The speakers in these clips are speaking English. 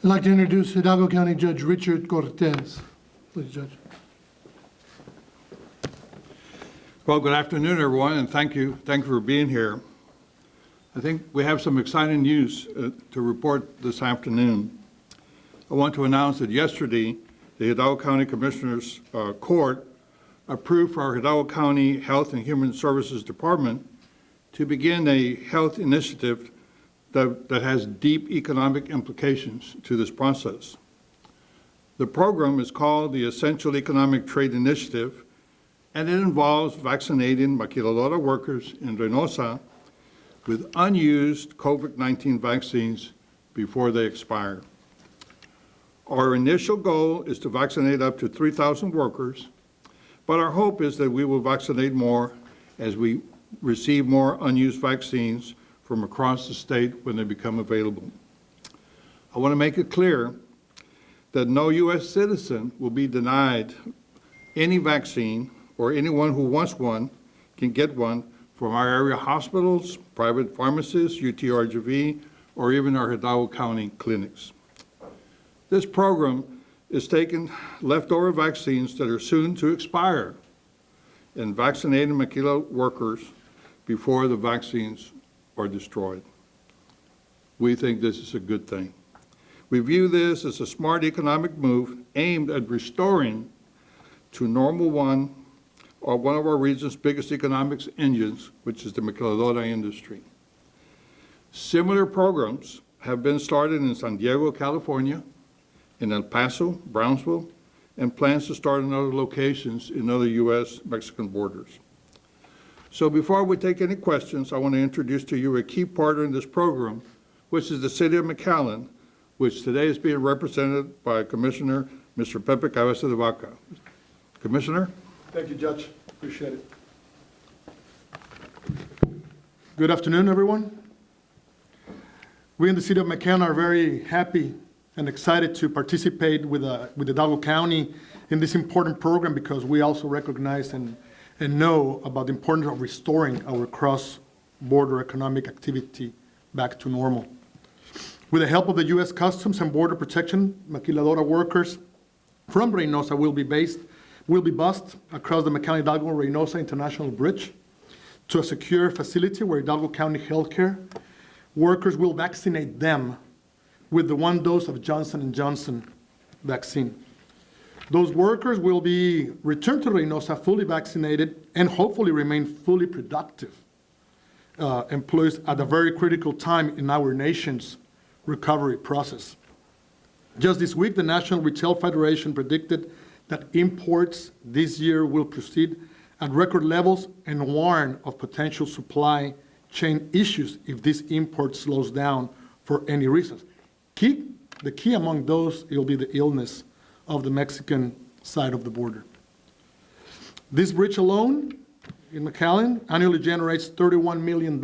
I'd like to introduce Hidalgo County Judge Richard Cortez. Please, Judge. Well, good afternoon, everyone, and thank you for being here. I think we have some exciting news to report this afternoon. I want to announce that yesterday, the Hidalgo County Commissioners Court approved for our Hidalgo County Health and Human Services Department to begin a health initiative that has deep economic implications to this process. The program is called the Essential Economic Trade Initiative, and it involves vaccinating maquiladora workers in Reynosa with unused COVID-19 vaccines before they expire. Our initial goal is to vaccinate up to 3,000 workers, but our hope is that we will vaccinate more as we receive more unused vaccines from across the state when they become available. I want to make it clear that no U.S. citizen will be denied any vaccine, or anyone who wants one can get one from our area hospitals, private pharmacies, UTRGV, or even our Hidalgo County clinics. This program is taking leftover vaccines that are soon to expire and vaccinating maquila workers before the vaccines are destroyed. We think this is a good thing. We view this as a smart economic move aimed at restoring to normal one of our region's biggest economic engines, which is the maquiladora industry. Similar programs have been started in San Diego, California, in El Paso, Brownsville, and plans to start in other locations in other U.S.-Mexican borders. So before we take any questions, I want to introduce to you a key partner in this program, which is the City of McAllen, which today is being represented by Commissioner Mr. Pepe Cabeza de Vaca. Commissioner? Thank you, Judge. Appreciate it. Good afternoon, everyone. We in the City of McAllen are very happy and excited to participate with Hidalgo County in this important program because we also recognize and know about the importance of restoring our cross-border economic activity back to normal. With the help of the U.S. Customs and Border Protection, maquiladora workers from Reynosa will be bused across the McAllen-Hidalgo-Reynosa International Bridge to a secure facility where Hidalgo County healthcare workers will vaccinate them with the 1 dose of Johnson & Johnson vaccine. Those workers will be returned to Reynosa fully vaccinated and hopefully remain fully productive employees at a very critical time in our nation's recovery process. Just this week, the National Retail Federation predicted that imports this year will proceed at record levels and warn of potential supply chain issues if this import slows down for any reasons. The key among those will be the illness of the Mexican side of the border. This bridge alone in McAllen annually generates $31 million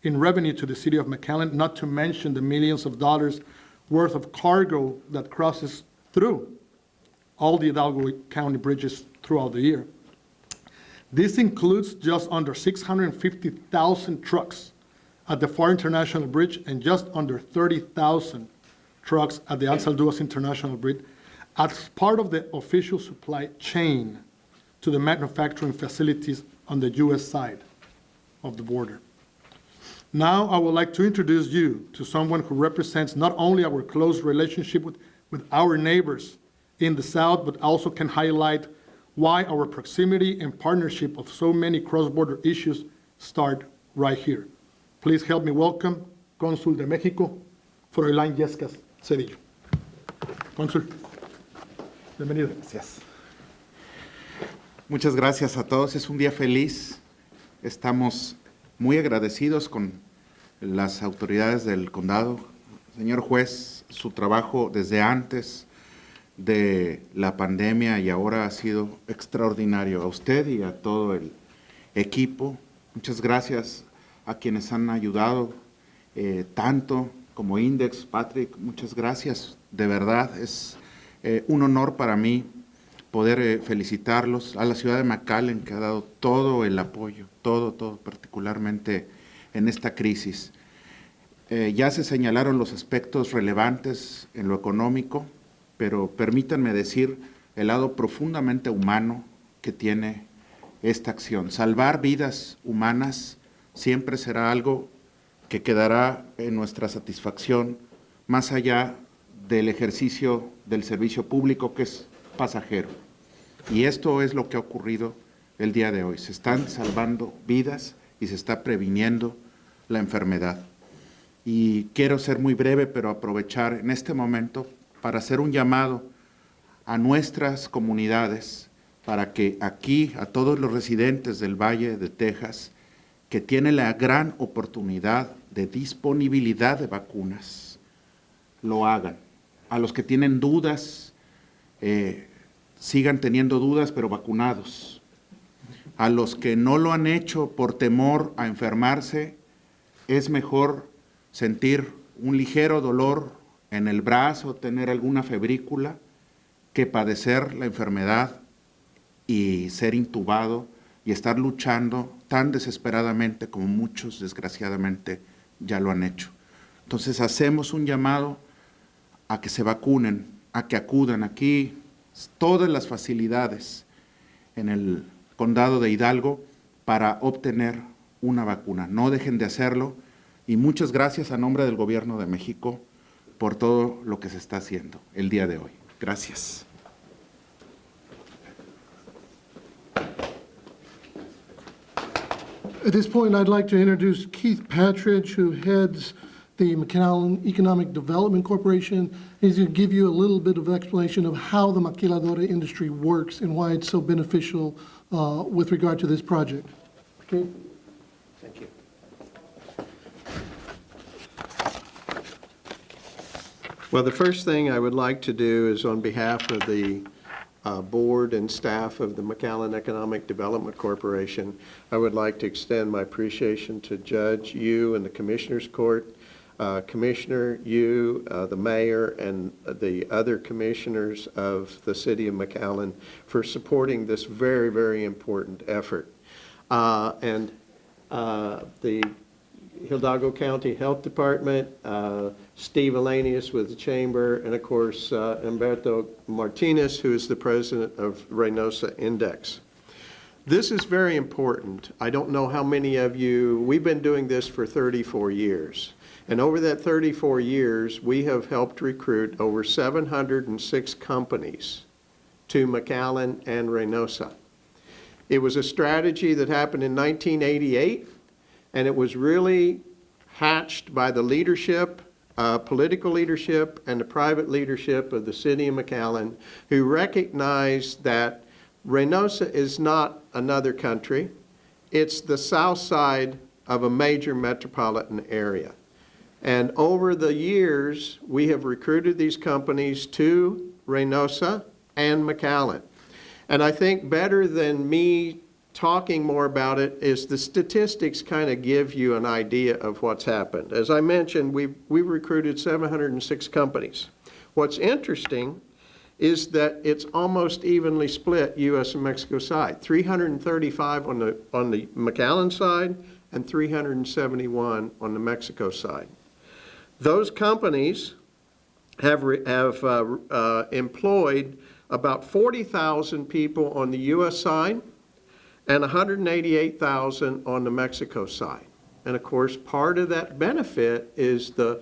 in revenue to the City of McAllen, not to mention the millions of dollars worth of cargo that crosses through all the Hidalgo County bridges throughout the year. This includes just under 650,000 trucks at the Far International Bridge and just under 30,000 trucks at the Anzalduas International Bridge as part of the official supply chain to the manufacturing facilities on the U.S. side of the border. Now, I would like to introduce you to someone who represents not only our close relationship with our neighbors in the South, but also can highlight why our proximity and partnership of so many cross-border issues start right here. Please help me welcome Consul de México, Fräulein Yescas Cedillo. Consul, bienvenido. Gracias. Muchas gracias a todos. Es un día feliz. Estamos muy agradecidos con las autoridades del condado. Señor juez, su trabajo desde antes de la pandemia y ahora ha sido extraordinario. A usted y a todo el equipo, muchas gracias a quienes han ayudado tanto como Index, Patrick, muchas gracias. De verdad, es un honor para mí poder felicitarlos, a la ciudad de McAllen, que ha dado todo el apoyo, todo, particularmente en esta crisis. Ya se señalaron los aspectos relevantes en lo económico, pero permítanme decir el lado profundamente humano que tiene esta acción. Salvar vidas humanas siempre será algo que quedará en nuestra satisfacción, más allá del ejercicio del servicio público, que es pasajero. Y esto es lo que ha ocurrido el día de hoy. Se están salvando vidas y se está previniendo la enfermedad. Y quiero ser muy breve, pero aprovechar en este momento para hacer un llamado a nuestras comunidades, para que aquí, a todos los residentes del Valle de Texas, que tienen la gran oportunidad de disponibilidad de vacunas, lo hagan. A los que tienen dudas, sigan teniendo dudas, pero vacunados. A los que no lo han hecho por temor a enfermarse, es mejor sentir un ligero dolor en el brazo, tener alguna febrícula, que padecer la enfermedad y ser intubado y estar luchando tan desesperadamente como muchos desgraciadamente ya lo han hecho. Entonces hacemos un llamado a que se vacunen, a que acudan aquí, todas las facilidades en el condado de Hidalgo para obtener una vacuna. No dejen de hacerlo y muchas gracias a nombre del Gobierno de México por todo lo que se está haciendo el día de hoy. Gracias. At this point, I'd like to introduce Keith Patridge, who heads the McAllen Economic Development Corporation. He's going to give you a little bit of explanation of how the maquiladora industry works and why it's so beneficial with regard to this project. Keith? Thank you. Well, the first thing I would like to do is, on behalf of the board and staff of the McAllen Economic Development Corporation, I would like to extend my appreciation to Judge Yu and the Commissioners Court, Commissioner Yu, the mayor, and the other commissioners of the City of McAllen for supporting this very, very important effort. And the Hidalgo County Health Department, Steve Elanius with the Chamber, and of course Humberto Martinez, who is the president of Reynosa Index. This is very important. I don't know how many of you, we've been doing this for 34 years. And over that 34 years, we have helped recruit over 706 companies to McAllen and Reynosa. It was a strategy that happened in 1988, and it was really hatched by the leadership, political leadership, and the private leadership of the City of McAllen, who recognized that Reynosa is not another country. It's the south side of a major metropolitan area. And over the years, we have recruited these companies to Reynosa and McAllen. And I think better than me talking more about it is the statistics kind of give you an idea of what's happened. As I mentioned, we've recruited 706 companies. What's interesting is that it's almost evenly split U.S. and Mexico side, 335 on the McAllen side and 371 on the Mexico side. Those companies have employed about 40,000 people on the U.S. side and 188,000 on the Mexico side. And of course, part of that benefit is the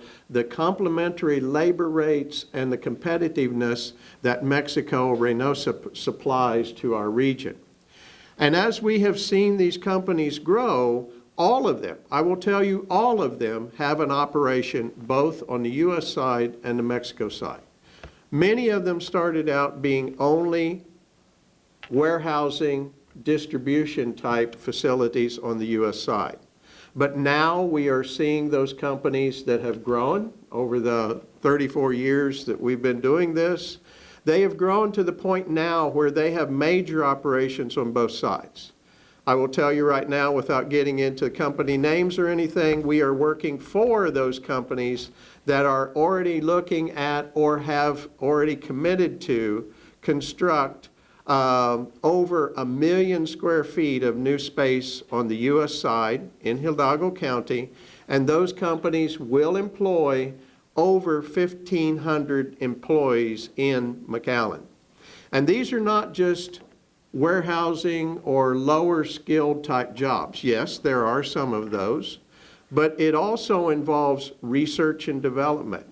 complementary labor rates and the competitiveness that Mexico, Reynosa, supplies to our region. And as we have seen these companies grow, all of them, I will tell you, all of them have an operation both on the U.S. side and the Mexico side. Many of them started out being only warehousing, distribution type facilities on the U.S. side. But now we are seeing those companies that have grown over the 34 years that we've been doing this. They have grown to the point now where they have major operations on both sides. I will tell you right now, without getting into company names or anything, we are working for those companies that are already looking at or have already committed to construct over 1 million square feet of new space on the U.S. side in Hidalgo County, And those companies will employ over 1,500 employees in McAllen. And these are not just warehousing or lower skilled type jobs. Yes, there are some of those, but it also involves research and development,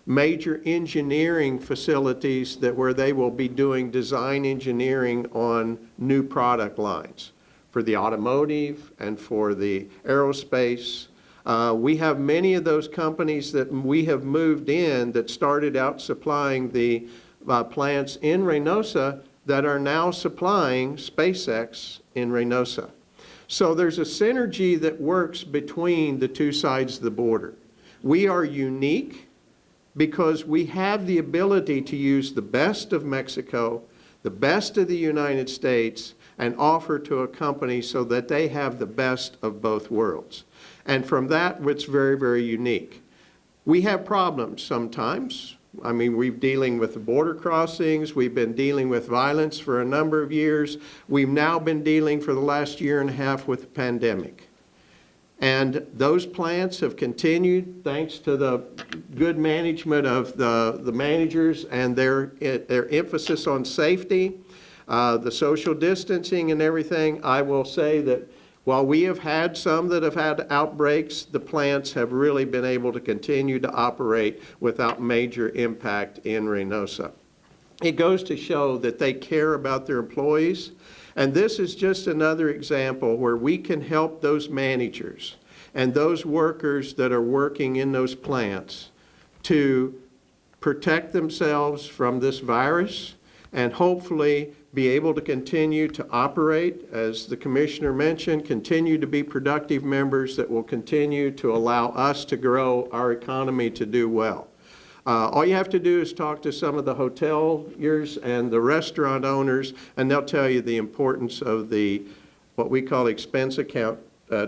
major engineering facilities where they will be doing design engineering on new product lines for the automotive and for the aerospace. We have many of those companies that we have moved in that started out supplying the plants in Reynosa that are now supplying SpaceX in Reynosa. So there's a synergy that works between the two sides of the border. We are unique because we have the ability to use the best of Mexico, the best of the United States, and offer to a company so that they have the best of both worlds. And from that, it's very, very unique. We have problems sometimes. I mean, we're dealing with the border crossings. We've been dealing with violence for a number of years. We've now been dealing for the last year and a half with the pandemic. And those plants have continued thanks to the good management of the managers and their emphasis on safety, the social distancing and everything. I will say that while we have had some that have had outbreaks, the plants have really been able to continue to operate without major impact in Reynosa. It goes to show that they care about their employees, and this is just another example where we can help those managers and those workers that are working in those plants to protect themselves from this virus and hopefully be able to continue to operate, as the Commissioner mentioned, continue to be productive members that will continue to allow us to grow our economy to do well. All you have to do is talk to some of the hoteliers and the restaurant owners, and they'll tell you the importance of the, what we call expense account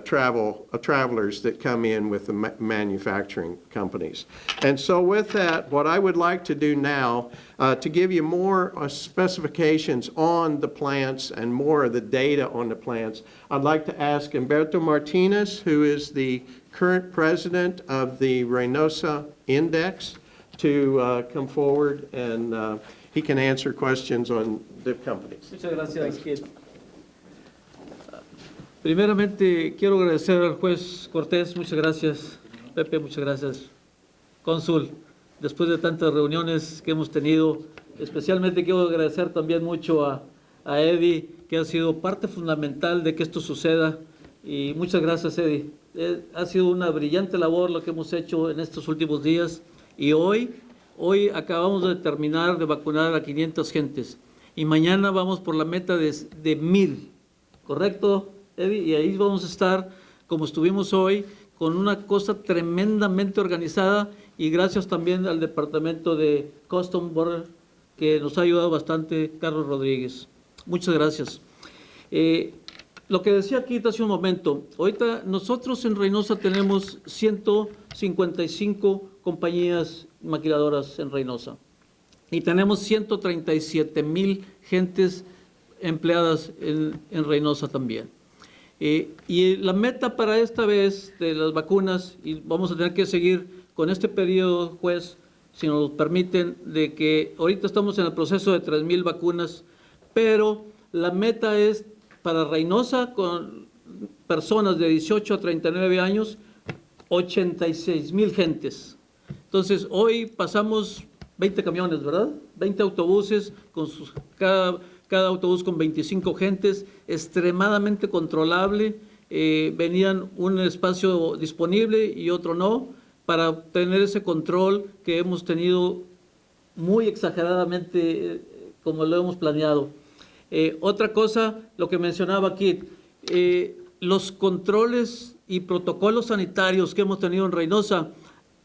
travelers that come in with the manufacturing companies. And so with that, what I would like to do now, to give you more specifications on the plants and more of the data on the plants, I'd like to ask Humberto Martinez, who is the current president of the Reynosa Index, to come forward, and he can answer questions on the companies. Muchas gracias, Kit. Primeramente, quiero agradecer al juez Cortés, muchas gracias, Pepe, muchas gracias, cónsul, después de tantas reuniones que hemos tenido, especialmente quiero agradecer también mucho a Eddie, que ha sido parte fundamental de que esto suceda, y muchas gracias, Eddie. Ha sido una brillante labor lo que hemos hecho en estos últimos días, y hoy acabamos de terminar de vacunar a 500 gentes, y mañana vamos por la meta de 1,000, ¿correcto, Eddie? Y ahí vamos a estar, como estuvimos hoy, con una cosa tremendamente organizada, y gracias también al Departamento de Custom Border, que nos ha ayudado bastante, Carlos Rodríguez. Muchas gracias. Lo que decía aquí hace un momento, ahorita nosotros en Reynosa tenemos 155 compañías maquiladoras en Reynosa, y tenemos 137,000 gentes empleadas en Reynosa también. Y la meta para esta vez de las vacunas, y vamos a tener que seguir con este periodo, juez, si nos permiten, de que ahorita estamos en el proceso de 3,000 vacunas, pero la meta es para Reynosa, con personas de 18 a 39 años, 86,000 gentes. Entonces, hoy pasamos 20 camiones, ¿verdad? 20 autobuses, con cada autobús con 25 gentes, extremadamente controlable. Venían un espacio disponible y otro no, para tener ese control que hemos tenido muy exageradamente como lo hemos planeado. Otra cosa, lo que mencionaba aquí, los controles y protocolos sanitarios que hemos tenido en Reynosa,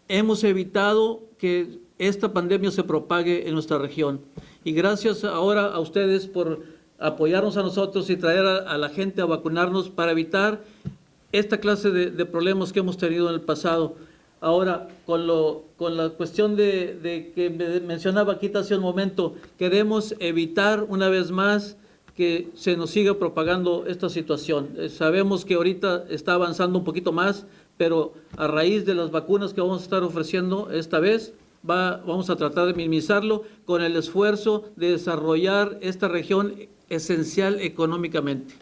hemos evitado que esta pandemia se propague en nuestra región. Y gracias ahora a ustedes por apoyarnos a nosotros y traer a la gente a vacunarnos para evitar esta clase de problemas que hemos tenido en el pasado. Ahora, con la cuestión de que mencionaba aquí hace un momento, queremos evitar una vez más que se nos siga propagando esta situación. Sabemos que ahorita está avanzando un poquito más, pero a raíz de las vacunas que vamos a estar ofreciendo esta vez, vamos a tratar de minimizarlo con el esfuerzo de desarrollar esta región esencial económicamente.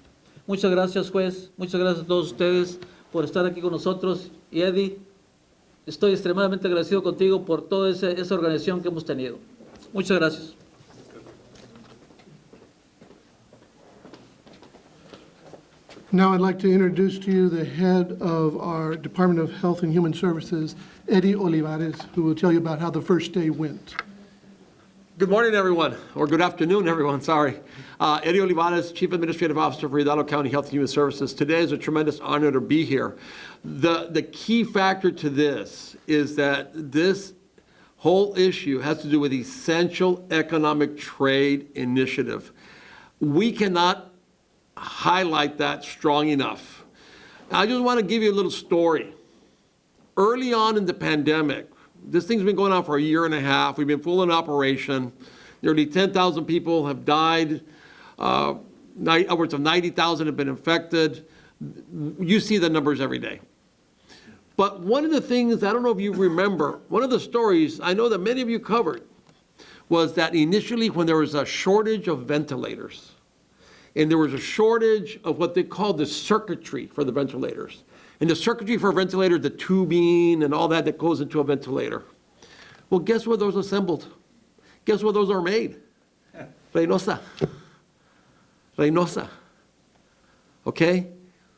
Muchas gracias, juez. Muchas gracias a todos ustedes por estar aquí con nosotros. Y Eddie, estoy extremadamente agradecido contigo por toda esa organización que hemos tenido. Muchas gracias. Now I'd like to introduce to you the head of our Department of Health and Human Services, Eddie Olivares, who will tell you about how the first day went. Good morning, everyone, or good afternoon, everyone, sorry. Eddie Olivares, Chief Administrative Officer for Hidalgo County Health and Human Services. Today is a tremendous honor to be here. The key factor to this is that this whole issue has to do with essential economic trade initiative. We cannot highlight that strong enough. I just want to give you a little story. Early on in the pandemic, this thing's been going on for a year and a half. We've been full in operation. Nearly 10,000 people have died. Upwards of 90,000 have been infected. You see the numbers every day. But one of the things, I don't know if you remember, one of the stories I know that many of you covered was that initially when there was a shortage of ventilators, and there was a shortage of what they called the circuitry for the ventilators. And the circuitry for a ventilator, the tubing and all that goes into a ventilator. Well, guess where those are assembled? Guess where those are made? Reynosa. Reynosa. Okay?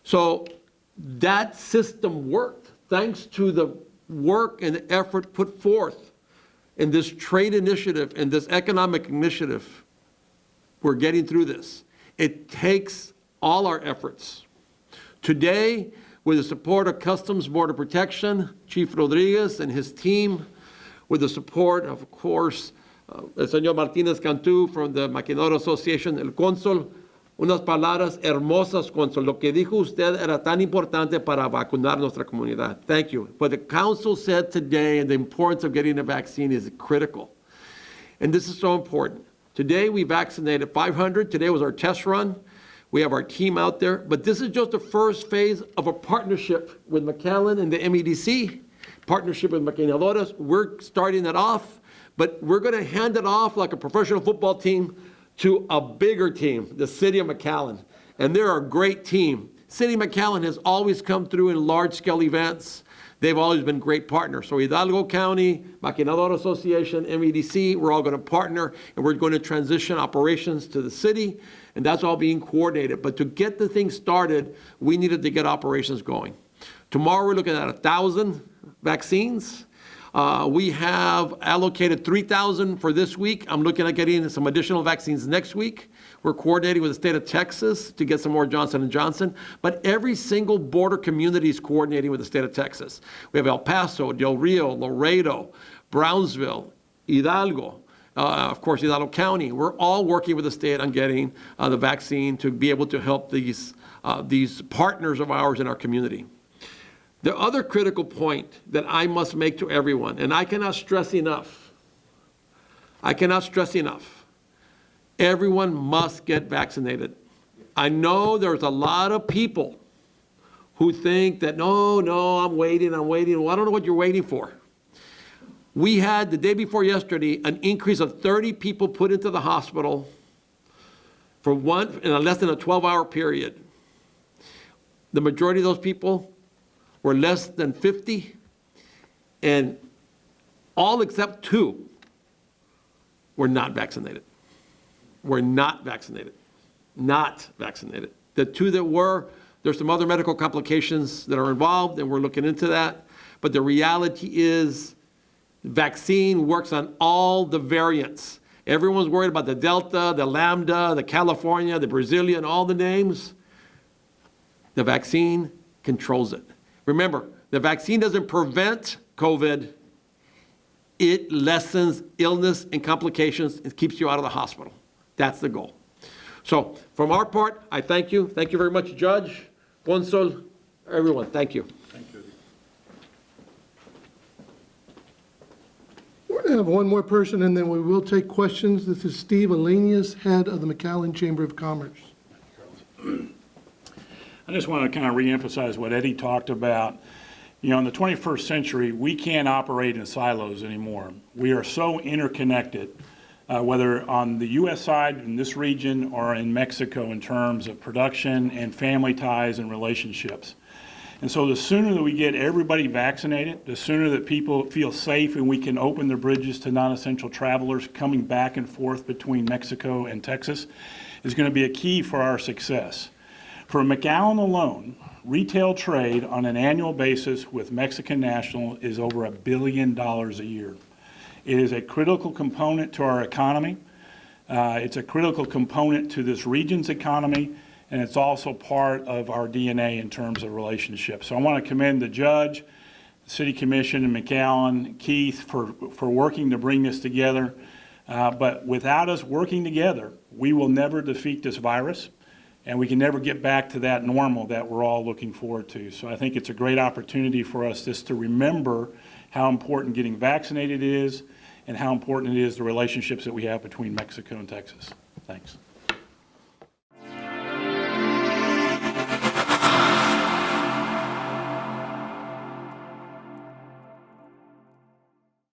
So that system worked thanks to the work and effort put forth in this trade initiative, in this economic initiative. We're getting through this. It takes all our efforts. Today, with the support of Customs Border Protection, Chief Rodriguez and his team, with the support, of course, el señor Martinez Cantú from the Maquiladora Association, el cónsul, unas palabras hermosas, cónsul. Lo que dijo usted era tan importante para vacunar nuestra comunidad. Thank you. What the council said today and the importance of getting a vaccine is critical. And this is so important. Today, we vaccinated 500. Today was our test run. We have our team out there. But this is just the first phase of a partnership with McAllen and the MEDC, partnership with maquiladoras. We're starting that off, but we're going to hand it off like a professional football team to a bigger team, the City of McAllen. And they're a great team. City of McAllen has always come through in large-scale events. They've always been great partners. So Hidalgo County, Maquiladora Association, MEDC, we're all going to partner, and we're going to transition operations to the city, and that's all being coordinated. But to get the thing started, we needed to get operations going. Tomorrow, we're looking at 1,000 vaccines. We have allocated 3,000 for this week. I'm looking at getting some additional vaccines next week. We're coordinating with the state of Texas to get some more Johnson & Johnson. But every single border community is coordinating with the state of Texas. We have El Paso, Del Rio, Laredo, Brownsville, Hidalgo, of course, Hidalgo County. We're all working with the state on getting the vaccine to be able to help these partners of ours in our community. The other critical point that I must make to everyone, and I cannot stress enough, everyone must get vaccinated. I know there's a lot of people who think that, no, I'm waiting. Well, I don't know what you're waiting for. We had, the day before yesterday, an increase of 30 people put into the hospital in less than a 12-hour period. The majority of those people were less than 50, and all except 2 were not vaccinated. Not vaccinated. The 2 that were, there's some other medical complications that are involved, and we're looking into that. But the reality is, vaccine works on all the variants. Everyone's worried about the Delta, the Lambda, the California, the Brazilian, all the names. The vaccine controls it. Remember, the vaccine doesn't prevent COVID. It lessens illness and complications and keeps you out of the hospital. That's the goal. So from our part, I thank you. Thank you very much, Judge, Consul, everyone. Thank you. Thank you. We're going to have one more person, and then we will take questions. This is Steve Alenius, head of the McAllen Chamber of Commerce. I just want to kind of reemphasize what Eddie talked about. You know, in the 21st century, we can't operate in silos anymore. We are so interconnected, whether on the U.S. side in this region or in Mexico in terms of production and family ties and relationships. And so the sooner that we get everybody vaccinated, the sooner that people feel safe and we can open the bridges to non-essential travelers coming back and forth between Mexico and Texas is going to be a key for our success. For McAllen alone, retail trade on an annual basis with Mexican National is over $1 billion a year. It is a critical component to our economy. It's a critical component to this region's economy, and it's also part of our DNA in terms of relationships. So I want to commend the judge, the City Commission, and McAllen, Keith, for working to bring this together. But without us working together, we will never defeat this virus, and we can never get back to that normal that we're all looking forward to. So I think it's a great opportunity for us just to remember how important getting vaccinated is and how important it is the relationships that we have between Mexico and Texas. Thanks.